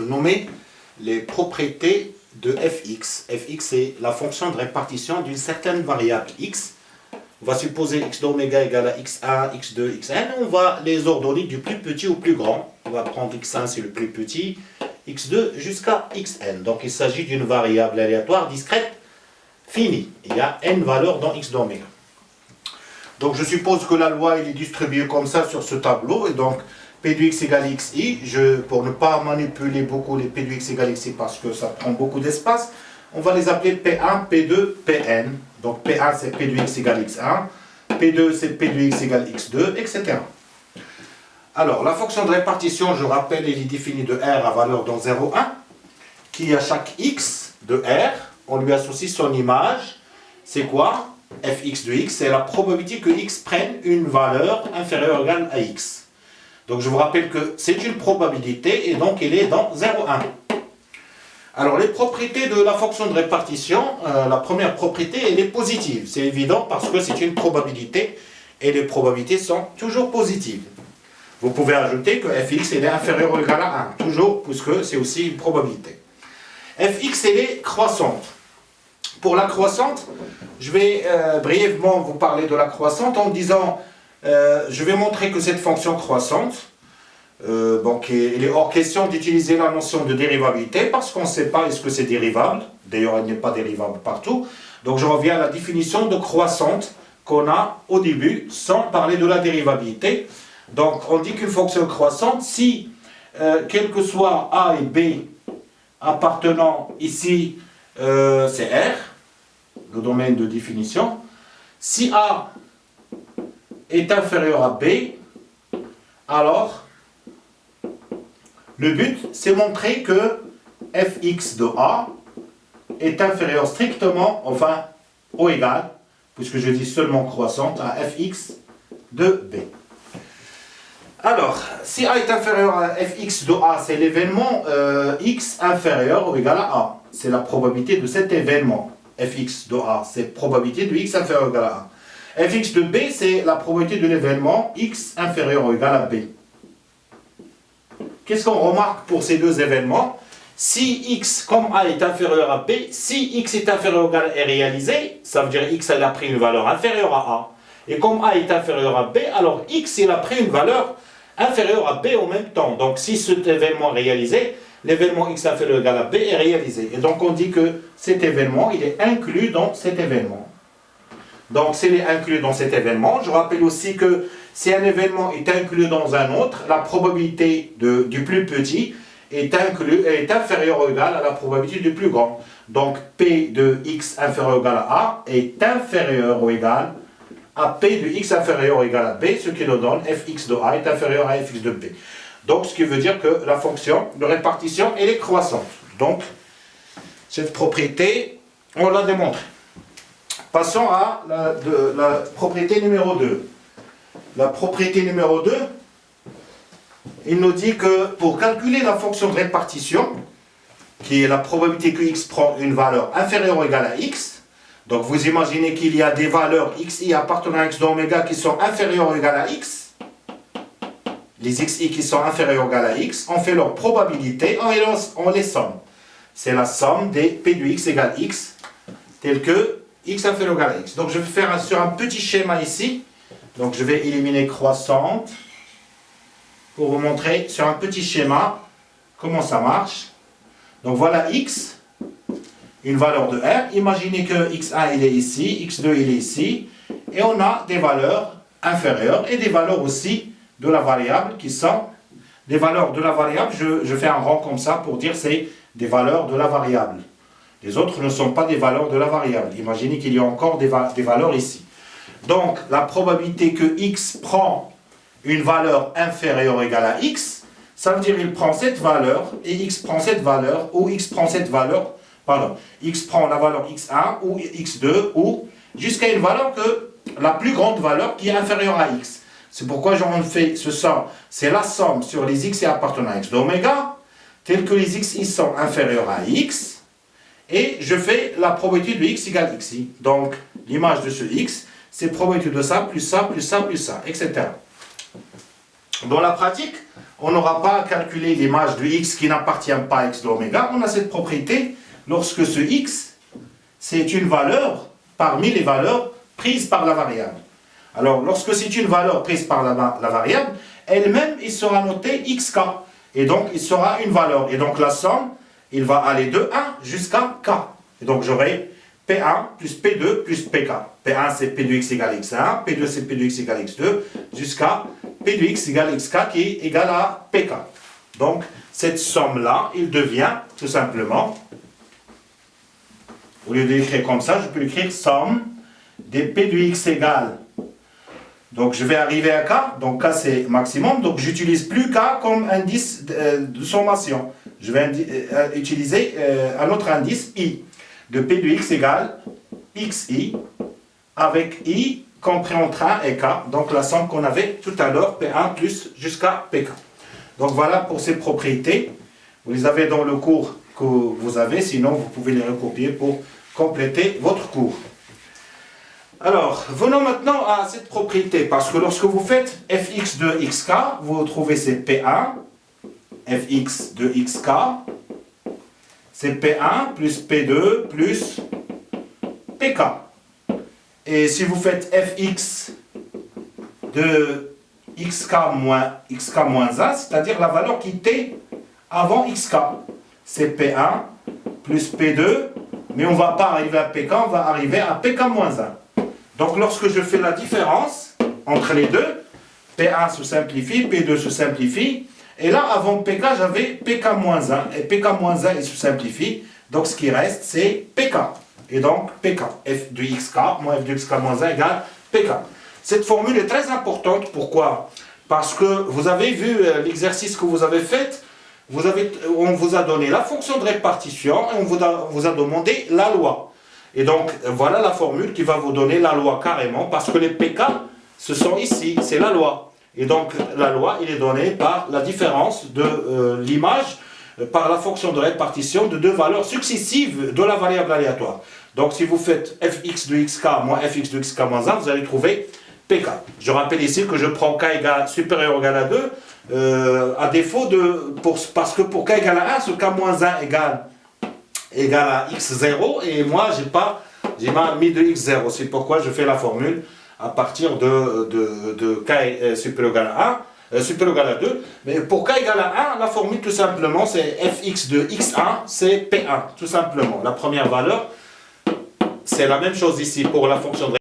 nommer les propriétés de fx. Fx, c'est la fonction de répartition d'une certaine variable x. On va supposer x d'oméga égale à x1, x2, xn. On va les ordonner du plus petit au plus grand. On va prendre x1, c'est le plus petit, x2 jusqu'à xn. Donc il s'agit d'une variable aléatoire discrète finie. Il y a n valeurs dans x d'oméga. Donc je suppose que la loi elle est distribuée comme ça sur ce tableau. Et donc p de x égale xi. Pour ne pas manipuler beaucoup les p de x égale xi parce que ça prend beaucoup d'espace, on va les appeler P1, P2, Pn. Donc P1 c'est P de x égale x1, P2 c'est P de x égale x2, etc. Alors la fonction de répartition, je rappelle, elle est définie de R à valeur dans 0, 1, qui à chaque x de R, on lui associe son image. C'est quoi? Fx de x, c'est la probabilité que x prenne une valeur inférieure ou égale à x. Donc je vous rappelle que c'est une probabilité et donc elle est dans 0, 1. Alors les propriétés de la fonction de répartition, la première propriété elle est positive. C'est évident parce que c'est une probabilité et les probabilités sont toujours positives. Vous pouvez ajouter que fx elle est inférieure ou égale à 1, toujours puisque c'est aussi une probabilité. Fx elle est croissante. Pour la croissante, je vais brièvement vous parler de la croissante en disant, je vais montrer que cette fonction croissante, donc il est hors question d'utiliser la notion de dérivabilité parce qu'on ne sait pas est-ce que c'est dérivable. D'ailleurs, elle n'est pas dérivable partout. Donc je reviens à la définition de croissante qu'on a au début sans parler de la dérivabilité. Donc on dit qu'une fonction croissante, si quel que soit A et B appartenant ici, c'est R, le domaine de définition. Si A est inférieur à B, alors le but, c'est montrer que fx de A est inférieur strictement, enfin, ou égal, puisque je dis seulement croissante, à fx de B. Alors, si A est inférieur à fx de A, c'est l'événement x inférieur ou égal à A. C'est la probabilité de cet événement. Fx de A, c'est probabilité de x inférieur ou égal à A. Fx de B, c'est la probabilité de l'événement x inférieur ou égal à B. Qu'est-ce qu'on remarque pour ces deux événements? Si x comme A est inférieur à B, si x est inférieur ou égal à est réalisé, ça veut dire x elle a pris une valeur inférieure à A. Et comme A est inférieur à B, alors x il a pris une valeur inférieure à B en même temps. Donc si cet événement est réalisé, l'événement x inférieur ou égal à B est réalisé. Et donc on dit que cet événement, il est inclus dans cet événement. Donc s'il est inclus dans cet événement, je rappelle aussi que si un événement est inclus dans un autre, la probabilité du plus petit est inférieure ou égale à la probabilité du plus grand. Donc P de x inférieur ou égal à A est inférieur ou égal à P de x inférieur ou égal à B, ce qui nous donne fx de A est inférieur à fx de B. Donc ce qui veut dire que la fonction de répartition elle est croissante. Donc cette propriété, on l'a démontrée. Passons à la propriété numéro 2. La propriété numéro 2, il nous dit que pour calculer la fonction de répartition, qui est la probabilité que x prend une valeur inférieure ou égale à x, donc vous imaginez qu'il y a des valeurs xi appartenant à x d'oméga qui sont inférieures ou égales à x, les xi qui sont inférieures ou égales à x, on fait leur probabilité, on les somme. C'est la somme des p de x égale x, tel que x inférieur ou égal à x. Donc je vais faire sur un petit schéma ici. Donc je vais éliminer croissante pour vous montrer sur un petit schéma comment ça marche. Donc voilà x, une valeur de R. Imaginez que x1 il est ici, x2 il est ici. Et on a des valeurs inférieures et des valeurs aussi de la variable qui sont des valeurs de la variable. Je fais un rond comme ça pour dire c'est des valeurs de la variable. Les autres ne sont pas des valeurs de la variable. Imaginez qu'il y a encore des valeurs ici. Donc, la probabilité que x prend une valeur inférieure ou égale à x, ça veut dire qu'il prend cette valeur, et x prend cette valeur, ou x prend cette valeur, pardon, x prend la valeur x1 ou x2, ou jusqu'à une valeur que, la plus grande valeur qui est inférieure à x. C'est pourquoi j'en fais ce somme. C'est la somme sur les x et appartenant à x d'oméga, tel que les x sont inférieurs à x, et je fais la probabilité de x égale xi. Donc, l'image de ce x, c'est probabilité de ça, plus ça, plus ça, plus ça, etc. Dans la pratique, on n'aura pas à calculer l'image de x qui n'appartient pas à x de oméga. On a cette propriété lorsque ce x, c'est une valeur parmi les valeurs prises par la variable. Alors, lorsque c'est une valeur prise par la variable, elle-même, il sera noté xk. Et donc, il sera une valeur. Et donc, la somme, il va aller de 1 jusqu'à k. Et donc, j'aurai P1 plus P2 plus PK. P1, c'est P de x égale x1. P2, c'est P de x égale x2. Jusqu'à P de x égale xk qui est égal à PK. Donc, cette somme-là, il devient, tout simplement, au lieu d'écrire comme ça, je peux écrire somme des P de x égale. Donc, je vais arriver à k. Donc, k, c'est maximum. Donc, j'utilise plus k comme indice de sommation. Je vais utiliser un autre indice, i, de P de x égale xi, avec i compris entre 1 et k. Donc, la somme qu'on avait tout à l'heure, P1 plus jusqu'à pk. Donc, voilà pour ces propriétés. Vous les avez dans le cours que vous avez. Sinon, vous pouvez les recopier pour compléter votre cours. Alors, venons maintenant à cette propriété, parce que lorsque vous faites fx de xk, vous trouvez c'est P1, fx de xk, c'est P1 plus P2 plus PK. Et si vous faites fx de xk moins 1, c'est-à-dire la valeur qui était avant xk, c'est P1 plus P2, mais on ne va pas arriver à PK, on va arriver à PK moins 1. Donc, lorsque je fais la différence entre les deux, P1 se simplifie, P2 se simplifie. Et là, avant PK, j'avais PK-1. Et PK-1, il se simplifie. Donc, ce qui reste, c'est PK. Et donc, PK, f de xk moins f de xk moins 1 égale PK. Cette formule est très importante. Pourquoi? Parce que vous avez vu l'exercice que vous avez fait. On vous a donné la fonction de répartition et on vous a demandé la loi. Et donc, voilà la formule qui va vous donner la loi carrément, parce que les PK, ce sont ici, c'est la loi. Et donc, la loi, il est donnée par la différence de l'image, par la fonction de répartition de deux valeurs successives de la variable aléatoire. Donc, si vous faites fx de xk moins fx de xk moins 1, vous allez trouver PK. Je rappelle ici que je prends k égale supérieur ou égal à 2, à défaut parce que pour k égale à 1, ce k moins 1 égale à x0, et moi j'ai mis de x0, c'est pourquoi je fais la formule à partir de k supérieur ou égal à 1, supérieur ou égal à 2, mais pour k égale à 1, la formule tout simplement c'est fx de x1, c'est P1, tout simplement. La première valeur, c'est la même chose ici pour la fonction de